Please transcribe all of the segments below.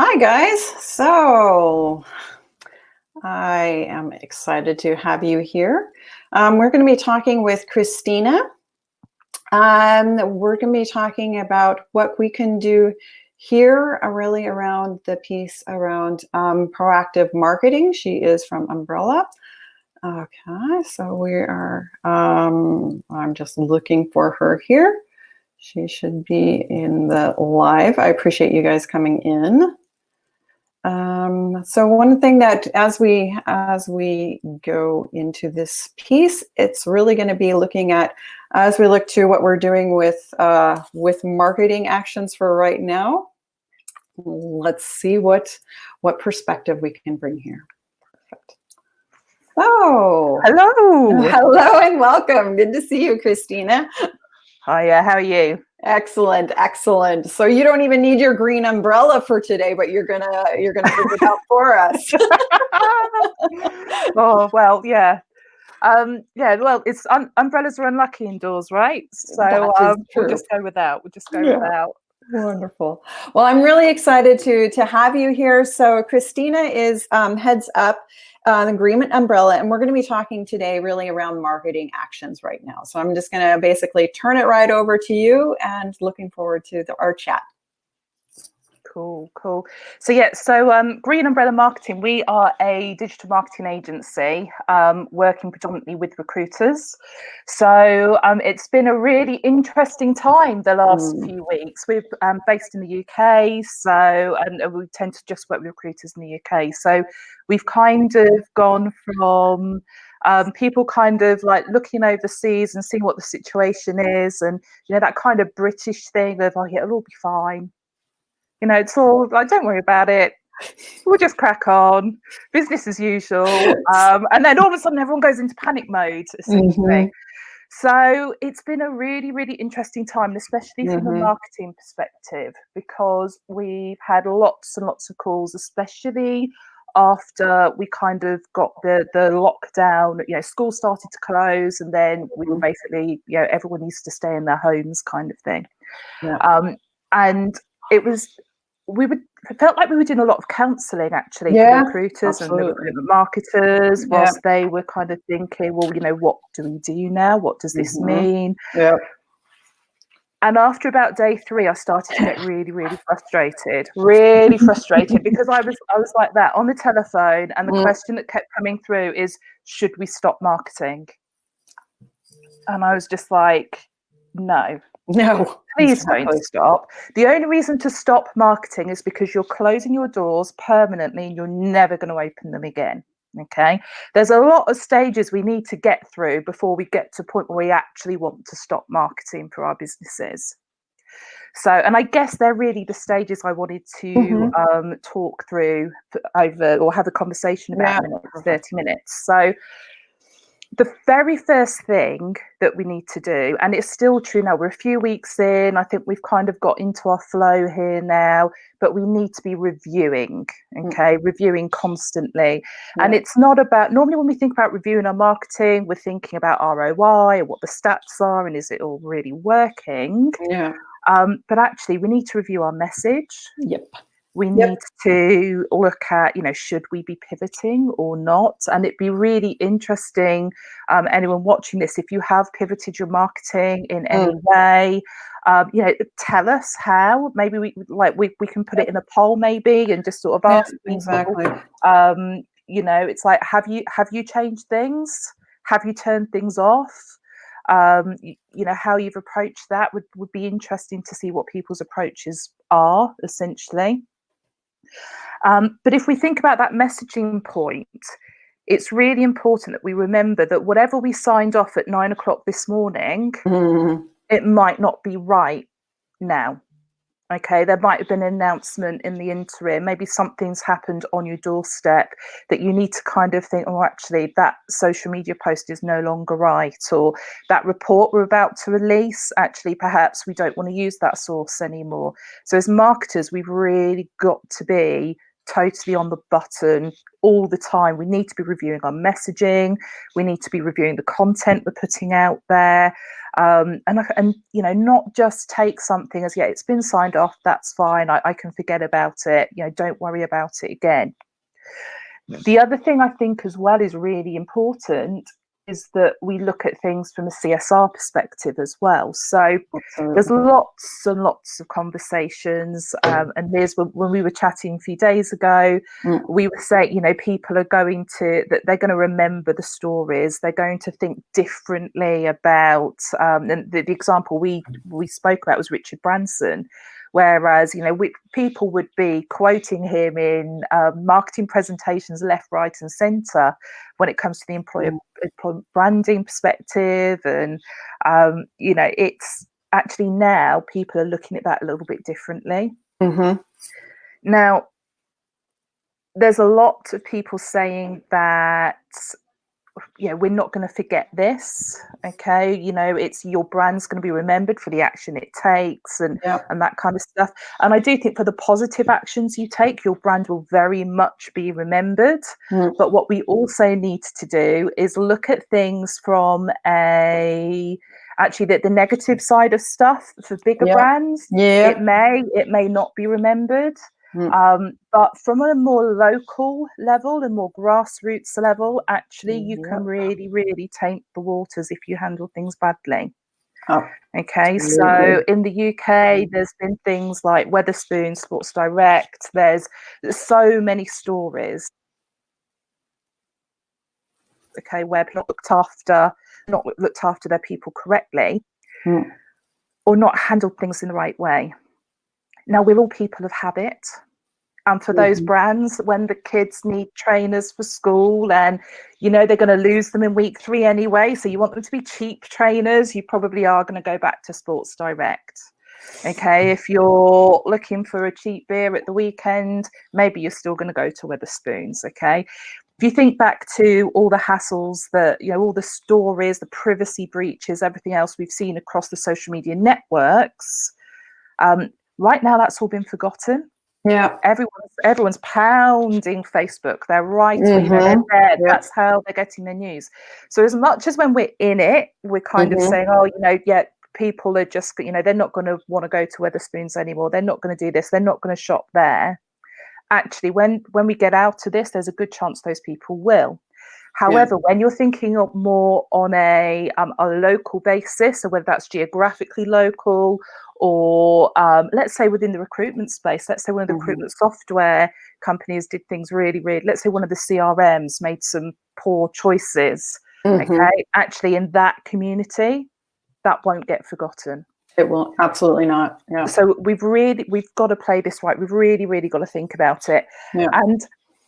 Hi, guys. So I am excited to have you here. We're going to be talking with Christina. We're going to be talking about what we can do here, really around the piece around proactive marketing. She is from Umbrella. Okay, so we are, I'm just looking for her here. She should be in the live. I appreciate you guys coming in. So one thing that as we go into this piece, it's really going to be looking at, as we look to what we're doing with marketing actions for right now. Let's see what perspective we can bring here. Perfect. So hello and welcome. Good to see you, Christina. Hiya, how are you? Excellent. So you don't even need your green umbrella for today, but you're gonna bring it out for us. Oh well, yeah. Well, it's umbrellas are unlucky indoors, right? So we'll just go without. Without. Wonderful. Well, I'm really excited to have you here. So Christina is heads up the Agreement Umbrella, and we're going to be talking today really around marketing actions right now. So I'm just going to basically turn it right over to you, and looking forward to our chat. Cool. So Green Umbrella Marketing, we are a digital marketing agency working predominantly with recruiters. So it's been a really interesting time the last few weeks. We're based in the UK, and we tend to just work with recruiters in the UK. So we've kind of gone from people kind of like looking overseas and seeing what the situation is, and that kind of British thing of, oh yeah, it'll all be fine. It's all like, don't worry about it. We'll just crack on, business as usual. And then all of a sudden, everyone goes into panic mode, essentially. So it's been a really, really interesting time, especially from a marketing perspective, because we've had lots and lots of calls, especially after we kind of got the lockdown. School started to close, and then we were basically, everyone needs to stay in their homes, kind of thing. And it felt like we were doing a lot of counselling actually for the recruiters and the recruitment marketers, whilst they were kind of thinking, well, what do we do now? What does this mean? And after about day 3, I started to get really, really frustrated, because I was like that on the telephone, and the question that kept coming through is, should we stop marketing? And I was just like, no, please don't stop. The only reason to stop marketing is because you're closing your doors permanently and you're never going to open them again. Okay, there's a lot of stages we need to get through before we get to a point where we actually want to stop marketing for our businesses. So, and I guess they're really the stages I wanted to talk through over, or have a conversation about in the next 30 minutes. So the very first thing that we need to do, and it's still true now, we're a few weeks in, I think we've kind of got into our flow here now, but we need to be reviewing, reviewing constantly. And it's not about, normally when we think about reviewing our marketing, we're thinking about ROI and what the stats are and is it all really working? But actually we need to review our message. We need to look at, should we be pivoting or not? And it'd be really interesting, anyone watching this, if you have pivoted your marketing in any way, tell us how. Maybe we can put it in a poll, maybe, and just sort of ask people. It's like, have you changed things? Have you turned things off? How you've approached that would be interesting to see what people's approaches are, essentially. But if we think about that messaging point, it's really important that we remember that whatever we signed off at 9 o'clock this morning, it might not be right now. Okay, there might have been an announcement in the interim. Maybe something's happened on your doorstep that you need to kind of think, oh, actually, that social media post is no longer right, or that report we're about to release, actually, perhaps we don't want to use that source anymore. So as marketers, we've really got to be totally on the button, all the time. We need to be reviewing our messaging. We need to be reviewing the content we're putting out there. And not just take something as, yeah, it's been signed off, that's fine, I can forget about it, don't worry about it again. The other thing I think as well is really important is that we look at things from a CSR perspective as well. So there's lots and lots of conversations. And Liz, when we were chatting a few days ago, we were saying, people are going to, that they're going to remember the stories. They're going to think differently about, and the example we spoke about was Richard Branson. Whereas, people would be quoting him in marketing presentations left, right and centre when it comes to the employer branding perspective. And, it's actually now people are looking at that a little bit differently. Mm-hmm. Now, there's a lot of people saying that, we're not going to forget this. Okay. It's your brand's going to be remembered for the action it takes and that kind of stuff. And I do think for the positive actions you take, your brand will very much be remembered. But what we also need to do is look at things from the negative side of stuff. For bigger brands, it may not be remembered. But from a more local level and more grassroots level, actually, you can really, really taint the waters if you handle things badly. Okay, so in the UK, there's been things like Wetherspoons, Sports Direct. There's so many stories. Okay, where not looked after their people correctly, or not handled things in the right way. Now, we're all people of habit. And for those brands, when the kids need trainers for school and, they're going to lose them in week 3 anyway, so you want them to be cheap trainers, you probably are going to go back to Sports Direct. Okay, if you're looking for a cheap beer at the weekend, maybe you're still going to go to Wetherspoons. Okay, if you think back to all the hassles that, all the stories, the privacy breaches, everything else we've seen across the social media networks, right now that's all been forgotten. Yeah, everyone's pounding Facebook. They're right, they're there. That's how they're getting their news. So as much as when we're in it, we're kind of saying, people are just, they're not going to want to go to Wetherspoons anymore. They're not going to do this. They're not going to shop there. Actually, when we get out of this, there's a good chance those people will. However, when you're thinking of more on a local basis, so whether that's geographically local or let's say within the recruitment space, let's say one of the recruitment software companies did things really, really, let's say one of the CRMs made some poor choices. Okay, actually in that community, that won't get forgotten. It will absolutely not. Yeah. So we've got to play this right. We've really, really got to think about it. Yeah. And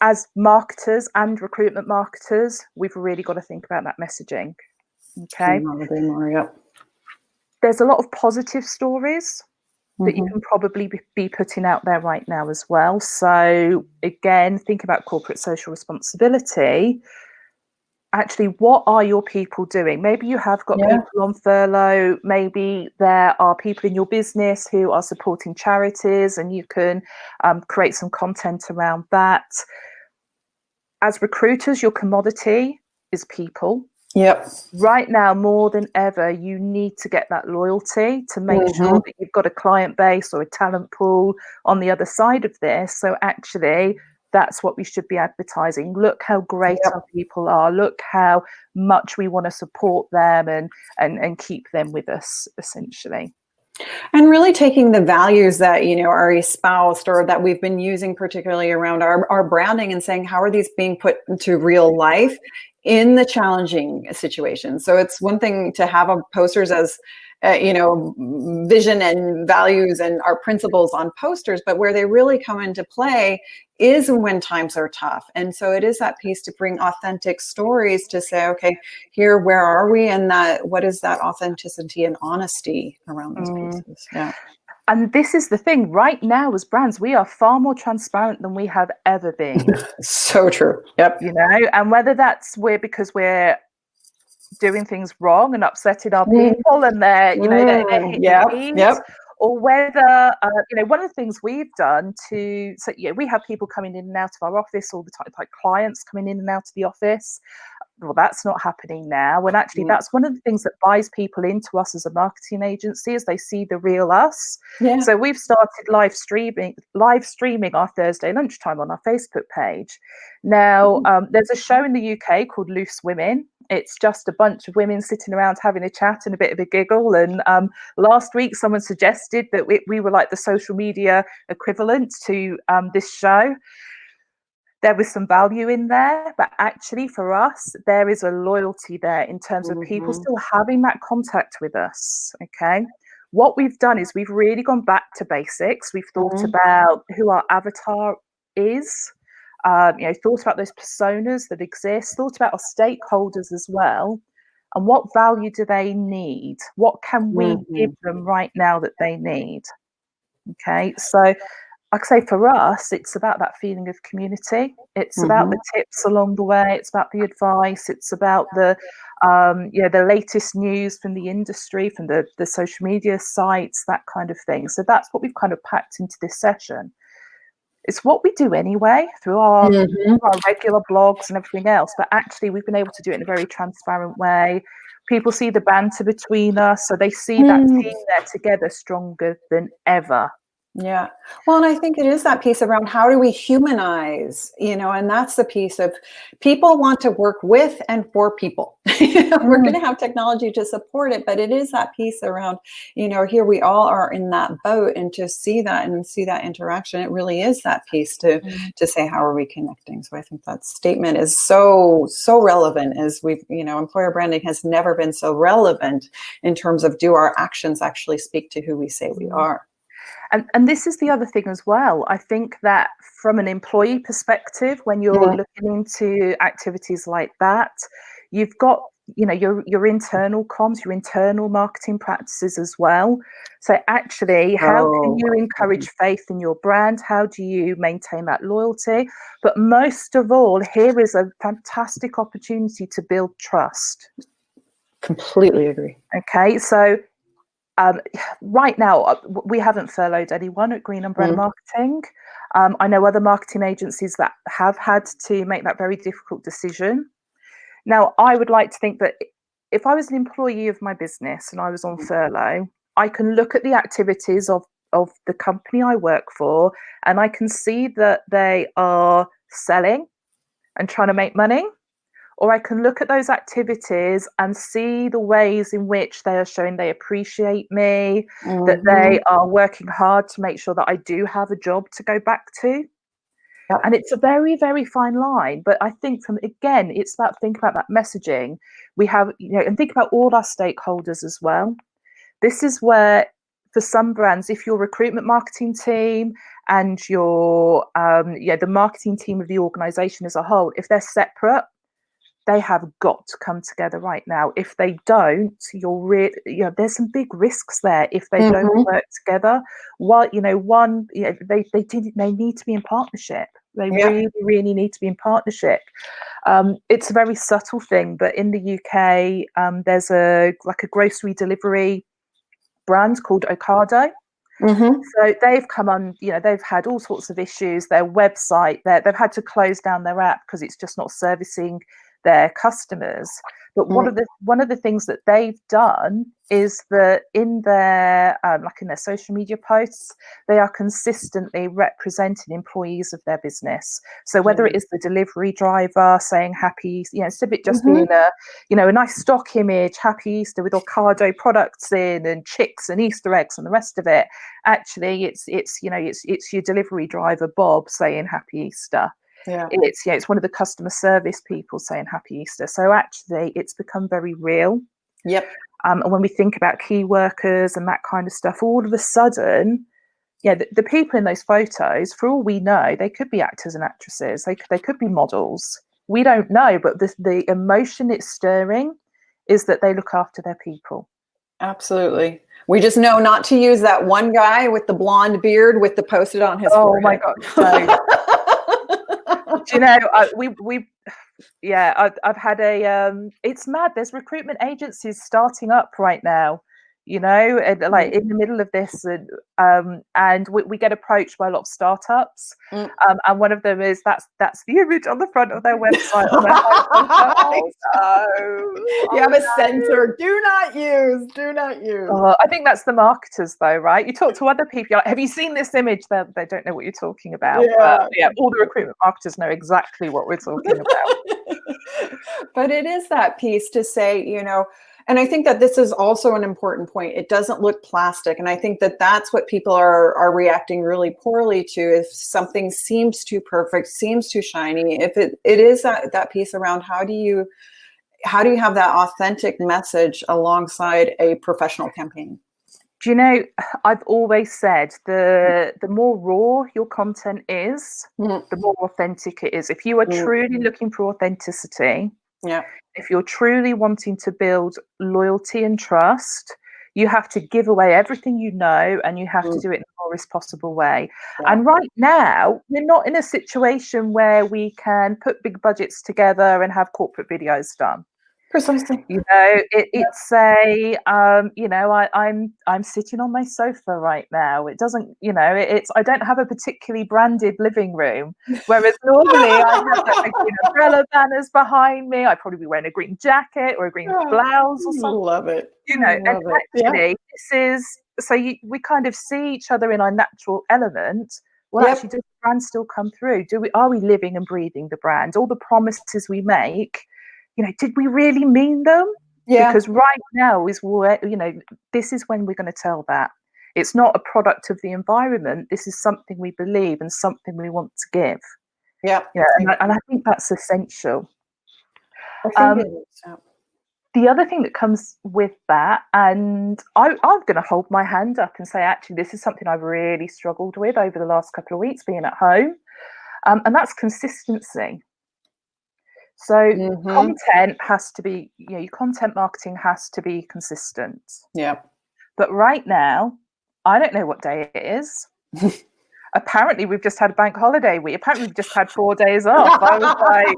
as marketers and recruitment marketers, we've really got to think about that messaging. Okay. There's a lot of positive stories that you can probably be putting out there right now as well. So again, think about corporate social responsibility. Actually, what are your people doing? Maybe you have got people on furlough. Maybe there are people in your business who are supporting charities, and you can create some content around that. As recruiters, your commodity is people. Yep. Right now, more than ever, you need to get that loyalty to make sure that you've got a client base or a talent pool on the other side of this. So actually, that's what we should be advertising. Look how great our people are. Look how much we want to support them and keep them with us, essentially. And really taking the values that, are espoused or that we've been using particularly around our branding and saying, how are these being put into real life in the challenging situations? So it's one thing to have posters as, vision and values and our principles on posters, but where they really come into play is when times are tough. And so it is that piece to bring authentic stories to say, okay, here, where are we? And what is that authenticity and honesty around those pieces? Yeah. And this is the thing right now as brands, we are far more transparent than we have ever been. So true. Yep. And whether that's because we're doing things wrong and upsetting our people and they're, they're hitting the keys, or whether one of the things we've done we have people coming in and out of our office all the time, like clients coming in and out of the office. Well, that's not happening now. And actually, that's one of the things that buys people into us as a marketing agency, is they see the real us. Yeah. So we've started live streaming our Thursday lunchtime on our Facebook page. Now, there's a show in the UK called Loose Women. It's just a bunch of women sitting around having a chat and a bit of a giggle. And last week, someone suggested that we were like the social media equivalent to this show. There was some value in there, but actually for us, there is a loyalty there in terms of people still having that contact with us. Okay. What we've done is we've really gone back to basics. We've thought about who our avatar is, thought about those personas that exist, thought about our stakeholders as well. And what value do they need? What can we give them right now that they need? Okay. So, like I say, for us, it's about that feeling of community. It's about the tips along the way. It's about the advice. It's about the latest news from the industry, from the social media sites, that kind of thing. So that's what we've kind of packed into this session. It's what we do anyway through our regular blogs and everything else. But actually, we've been able to do it in a very transparent way. People see the banter between us, so they see that team there together stronger than ever. Yeah. Well, and I think it is that piece around how do we humanize, and that's the piece of people want to work with and for people. We're going to have technology to support it, but it is that piece around, here we all are in that boat, and to see that and see that interaction, it really is that piece to say, how are we connecting? So I think that statement is so relevant, as we've, employer branding has never been so relevant in terms of, do our actions actually speak to who we say we are? And this is the other thing as well. I think that from an employee perspective, when you're looking into activities like that, you've got, your internal comms, your internal marketing practices as well. So actually, how can you encourage faith in your brand? How do you maintain that loyalty? But most of all, here is a fantastic opportunity to build trust. Completely agree. Okay, so right now, we haven't furloughed anyone at Green Umbrella Marketing. I know other marketing agencies that have had to make that very difficult decision. Now, I would like to think that if I was an employee of my business and I was on furlough, I can look at the activities of the company I work for, and I can see that they are selling and trying to make money. Or I can look at those activities and see the ways in which they are showing they appreciate me, that they are working hard to make sure that I do have a job to go back to. Yep. And it's a very, very fine line. But I think it's about thinking about that messaging. We have, and think about all our stakeholders as well. This is where, for some brands, if your recruitment marketing team and your, the marketing team of the organization as a whole, if they're separate, they have got to come together right now. If they don't, there's some big risks there if they don't work together. They need to be in partnership. They really, really need to be in partnership. It's a very subtle thing, but in the UK, there's a grocery delivery brand called Ocado. So they've come on, they've had all sorts of issues. Their website, they've had to close down their app because it's just not servicing their customers. But one of the things that they've done is that in their in their social media posts, they are consistently representing employees of their business. So whether it is the delivery driver saying happy, instead of it just being a nice stock image, happy Easter with Ocado products in and chicks and Easter eggs and the rest of it, actually it's your delivery driver Bob saying happy Easter. Yeah. It's one of the customer service people saying happy Easter. So actually it's become very real. Yep. And when we think about key workers and that kind of stuff, all of a sudden, the people in those photos, for all we know, they could be actors and actresses. They could be models. We don't know, but the emotion it's stirring is that they look after their people. Absolutely. We just know not to use that one guy with the blonde beard with the post-it on his forehead. My God. No. Do you know, I've had it's mad. There's recruitment agencies starting up right now, and like in the middle of this, and we get approached by a lot of startups, and one of them is that's the image on the front of their website. On their oh, no. You have a censor. Do not use. I think that's the marketers, though, right? You talk to other people, you're like, have you seen this image? They don't know what you're talking about. But all the recruitment marketers know exactly what we're talking about. But it is that piece to say, and I think that this is also an important point. It doesn't look plastic. And I think that that's what people are reacting really poorly to. If something seems too perfect, seems too shiny, if it is that piece around how do you have that authentic message alongside a professional campaign? Do you know, I've always said the more raw your content is, the more authentic it is. If you are truly looking for authenticity, if you're truly wanting to build loyalty and trust, you have to give away everything you know, and you have to do it in the rawest possible way. And right now, we're not in a situation where we can put big budgets together and have corporate videos done. Precisely. It's a I'm sitting on my sofa right now. It doesn't, it's I don't have a particularly branded living room, whereas normally I have like green umbrella banners behind me. I'd probably be wearing a green jacket or a green blouse or something. Love it. And actually this is so we kind of see each other in our natural element. Well, actually, does the brand still come through? Are we living and breathing the brand? All the promises we make, did we really mean them? Because right now is where, this is when we're going to tell that. It's not a product of the environment. This is something we believe and something we want to give. And I think that's essential. I think it is. The other thing that comes with that, and I'm going to hold my hand up and say, actually, this is something I've really struggled with over the last couple of weeks being at home, and that's consistency. So content has to be, your content marketing has to be consistent. But right now, I don't know what day it is. Apparently, we've just had a bank holiday week. Apparently, we've just had 4 days off. I was like,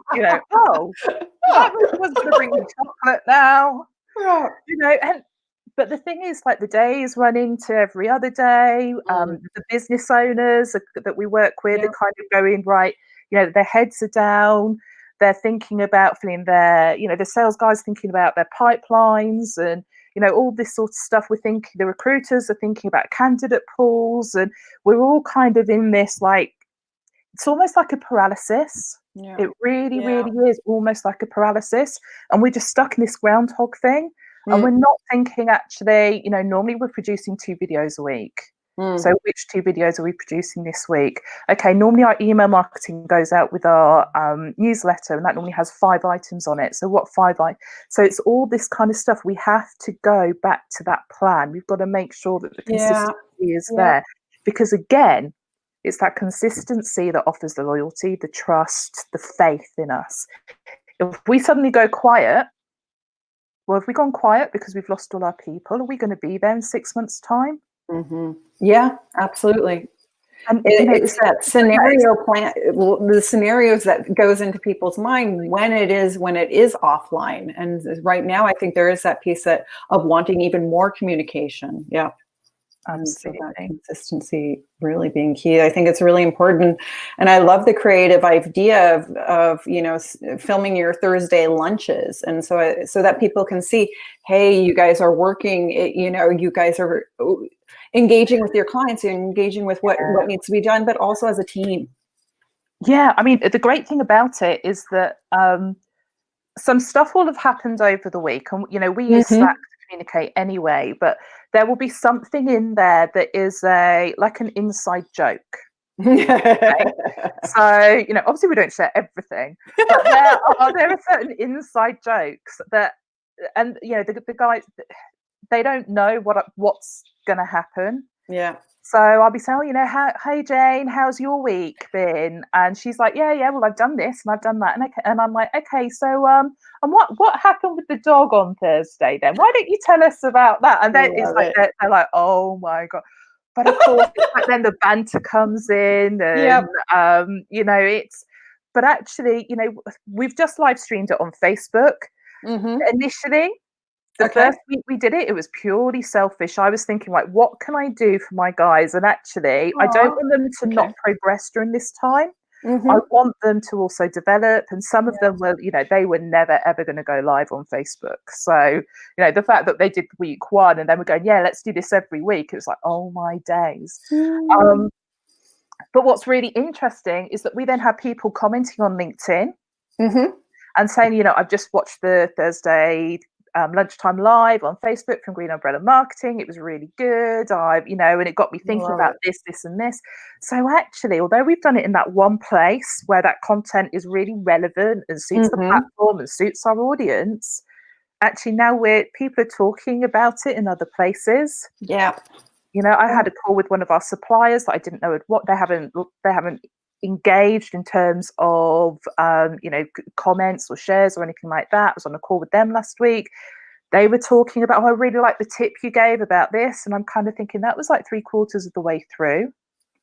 that was going to bring me chocolate now. But the thing is, like, the day is running to every other day. The business owners that we work with are kind of going, right, their heads are down. They're thinking about the sales guys thinking about their pipelines and, all this sort of stuff. The recruiters are thinking about candidate pools, and we're all kind of in this, like, it's almost like a paralysis. It really, really is almost like a paralysis. And we're just stuck in this groundhog thing. And we're not thinking, actually, normally we're producing 2 videos a week. So which 2 videos are we producing this week? Okay, normally our email marketing goes out with our newsletter, and that normally has 5 items on it. So what 5 items? So it's all this kind of stuff. We have to go back to that plan. We've got to make sure that the consistency is there. Because again, it's that consistency that offers the loyalty, the trust, the faith in us. If we suddenly go quiet, well, have we gone quiet because we've lost all our people? Are we going to be there in 6 months' time? Yeah, absolutely. And it's that scenario plan, the scenarios that goes into people's mind when it is offline. And right now, I think there is that piece of wanting even more communication. Absolutely. So that consistency really being key. I think it's really important. And I love the creative idea of filming your Thursday lunches. And so that people can see, hey, you guys are working, you guys are engaging with your clients, engaging with what needs to be done, but also as a team. Yeah. I mean, the great thing about it is that some stuff will have happened over the week, and, we use Slack to communicate anyway, but there will be something in there that is like an inside joke. Okay? So, obviously we don't share everything, but there are certain inside jokes that, and the guys, they don't know what's going to happen. So I'll be saying, hey Jane, how's your week been? And she's like, yeah, well, I've done this and I've done that. And I'm like, okay, so and what happened with the dog on Thursday then? Why don't you tell us about that? And then it's like they're like, oh my God. But of course, it's like then the banter comes in, and but actually, we've just live streamed it on Facebook initially. The Okay. first week we did it, it was purely selfish. I was thinking, like, what can I do for my guys? And actually, I don't Aw, want them to okay. not progress during this time. I Mm-hmm. want them to also develop. And some of Yeah. them were, they were never, ever going to go live on Facebook. So, the fact that they did week one and then we're going, yeah, let's do this every week. It was like, oh my days. Mm. But what's really interesting is that we then had people commenting on LinkedIn Mm-hmm. and saying, I've just watched the Thursday lunchtime live on Facebook from Green Umbrella Marketing. It was really good. And it got me thinking Love about it. this, and this. So actually, although we've done it in that one place where that content is really relevant and suits the Mm-hmm. platform and suits our audience, actually now people are talking about it in other places. Yeah. I had a call with one of our suppliers that I didn't know what they haven't engaged in terms of comments or shares or anything like that. I was on a call with them last week. They were talking about, I really like the tip you gave about this, and I'm kind of thinking that was like 3/4 of the way through.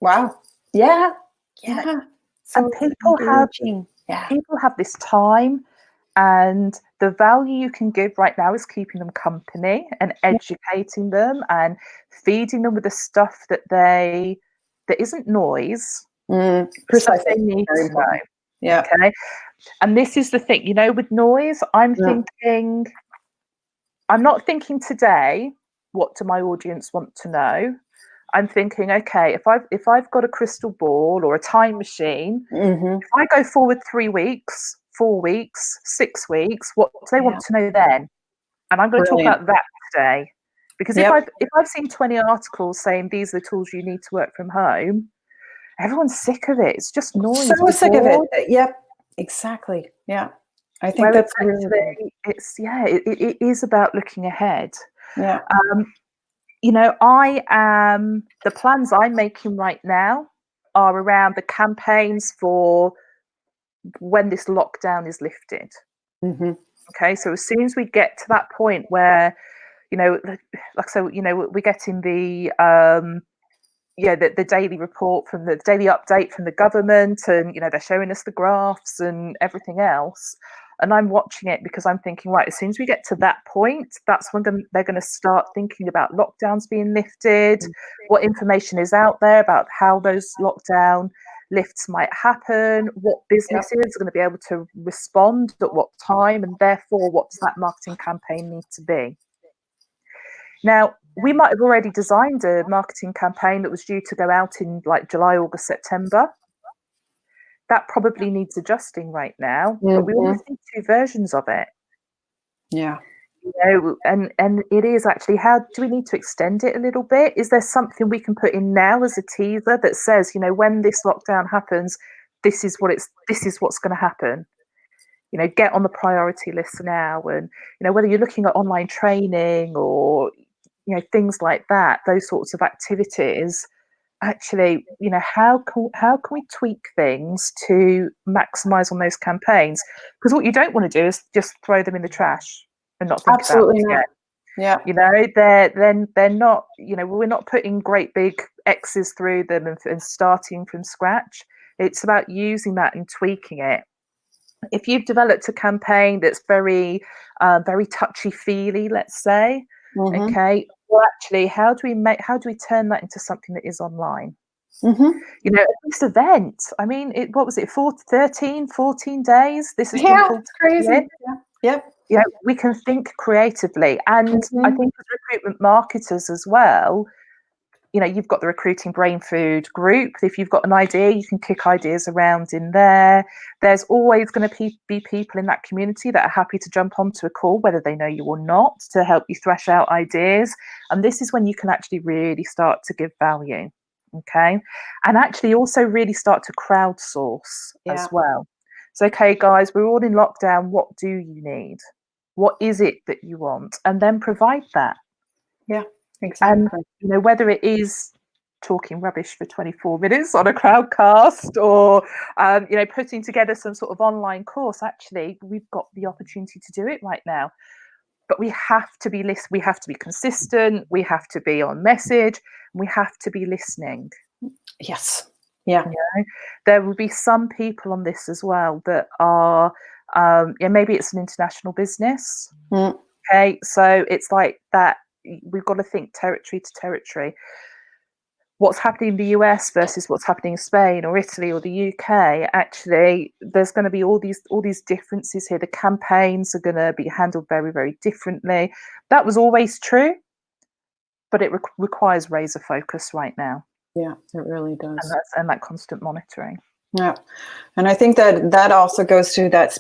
Wow. Yeah. You know, Yeah. and So it's engaging. Yeah. people have this time, and the value you can give right now is keeping them company and educating them and feeding them with the stuff that isn't noise, stuff Precisely. they need Very to know. important. Yeah. Okay. And this is the thing, with noise, I'm not thinking today, what do my audience want to know? I'm thinking, okay, if I've got a crystal ball or a time machine, Mm-hmm. if I go forward 3 weeks, 4 weeks, 6 weeks, what do they Yeah. want to know then? And I'm going to talk Brilliant. about that today. Because if Yep. I've seen 20 articles saying these are the tools you need to work from home, everyone's sick of it. It's just noise. So We're sick of it. bored. Yep. Exactly. Yeah. I think Whereas that's really good. actually, it is about looking ahead. Yeah. Um, the plans I'm making right now are around the campaigns for when this lockdown is lifted. Mm-hmm. Okay, so as soon as we get to that point where, like I said, we're getting the daily report from the daily update from the government, and they're showing us the graphs and everything else, and I'm watching it because I'm thinking, right, as soon as we get to that point, that's when they're going to start thinking about lockdowns being lifted, what information is out there about how those lockdown lifts might happen, what Yep. businesses are going to be able to respond at what time, and therefore what does that marketing campaign need to be. Now, we might have already designed a marketing campaign that was due to go out in like July, August, September. That probably needs adjusting right now, but we always Mm-hmm. need 2 versions of it. Yeah. And it is actually, how do we need to extend it a little bit? Is there something we can put in now as a teaser that says, when this lockdown happens, this is what's going to happen? Get on the priority list now, and whether you're looking at online training or things like that, those sorts of activities, actually, how can we tweak things to maximize on those campaigns? Because what you don't want to do is just throw them in the trash and not think about Absolutely it not. again. Yeah. They're not, we're not putting great big X's through them and starting from scratch. It's about using that and tweaking it. If you've developed a campaign that's very touchy-feely, let's say, Mm-hmm. okay, well, actually, how do we turn that into something that is online? Mm-hmm. This event, I mean, what was it, 14 days? This has been Yeah. pulled It's crazy. in. Yeah. Yep. We can think creatively. And I Mm-hmm. think as recruitment marketers as well, you've got the Recruiting Brainfood group. If you've got an idea, you can kick ideas around in there. There's always going to be people in that community that are happy to jump onto a call, whether they know you or not, to help you thresh out ideas. And this is when you can actually really start to give value. Okay. And actually also really start to crowdsource as well. So, okay, guys, we're all in lockdown. What do you need? What is it that you want? And then provide that. Yeah. Exactly. And whether it is talking rubbish for 24 minutes on a crowdcast or putting together some sort of online course, actually we've got the opportunity to do it right now. But we have to be we have to be consistent, we have to be on message, and we have to be listening. Yes. Yeah. There will be some people on this as well that are maybe it's an international business. Okay, so it's like that. We've got to think territory to territory. What's happening in the US versus what's happening in Spain or Italy or the UK, actually, there's going to be all these differences here. The campaigns are going to be handled very, very differently. That was always true, but it requires razor focus right now. Yeah, it really does. And that constant monitoring. Yeah. And I think that also goes to that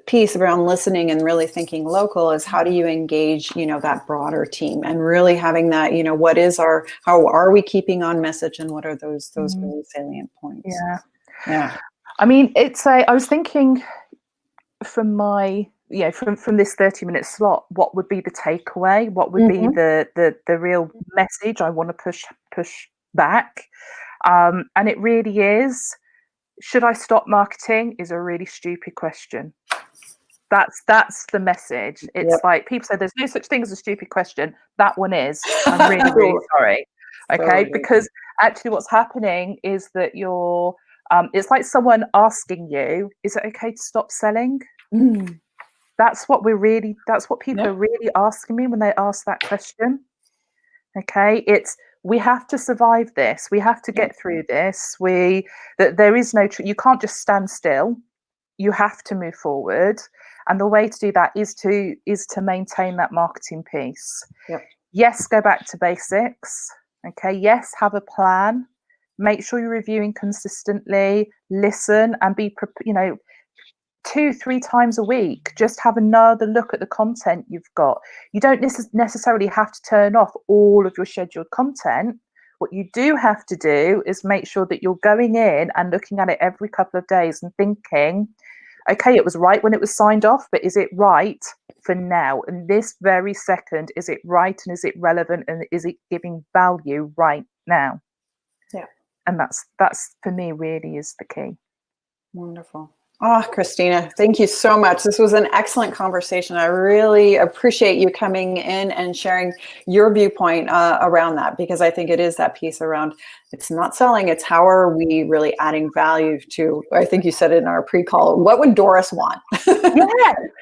piece around listening and really thinking local is how do you engage, that broader team and really having that, how are we keeping on message and what are those really salient points? Yeah. Yeah. I mean, I was thinking from from this 30-minute slot, what would be the takeaway? What would be the real message I want to push back? And it really is, should I stop marketing is a really stupid question. That's the message. It's like people say there's no such thing as a stupid question. That one is. I'm really, really sorry. Okay, because actually what's happening is that it's like someone asking you, is it okay to stop selling? That's what people are really asking me when they ask that question. Okay, we have to survive this. We have to get through this. That there is no you can't just stand still. You have to move forward, and the way to do that is to maintain that marketing piece. Yep. Yes, go back to basics. Okay. Yes, have a plan. Make sure you're reviewing consistently. Listen and be 2-3 times a week. Just have another look at the content you've got. You don't necessarily have to turn off all of your scheduled content. What you do have to do is make sure that you're going in and looking at it every couple of days and thinking, okay, it was right when it was signed off, but is it right for now? And this very second, is it right and is it relevant and is it giving value right now? Yeah. And that's for me really is the key. Wonderful. Oh, Christina, thank you so much. This was an excellent conversation. I really appreciate you coming in and sharing your viewpoint around that, because I think it is that piece around it's not selling, it's how are we really adding value to, I think you said it in our pre-call, what would Doris want?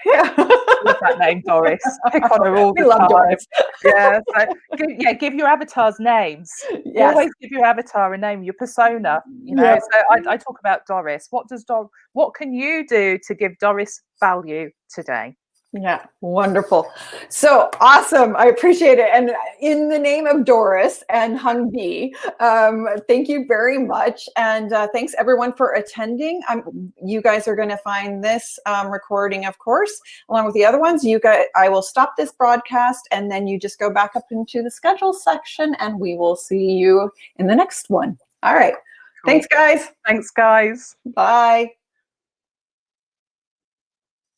Yeah. Love that name, Doris. I pick on her all the time. Doris. Yeah. So give your avatars names. Yes. Always give your avatar a name, your persona. Yep. So I talk about Doris. What can you do to give Doris value today? Yeah, wonderful. So awesome. I appreciate it. And in the name of Doris and Hung Bee, thank you very much. And thanks everyone for attending. You guys are going to find this recording, of course, along with the other ones. I will stop this broadcast and then you just go back up into the schedule section and we will see you in the next one. All right. Cool. Thanks, guys. Thanks, guys. Bye.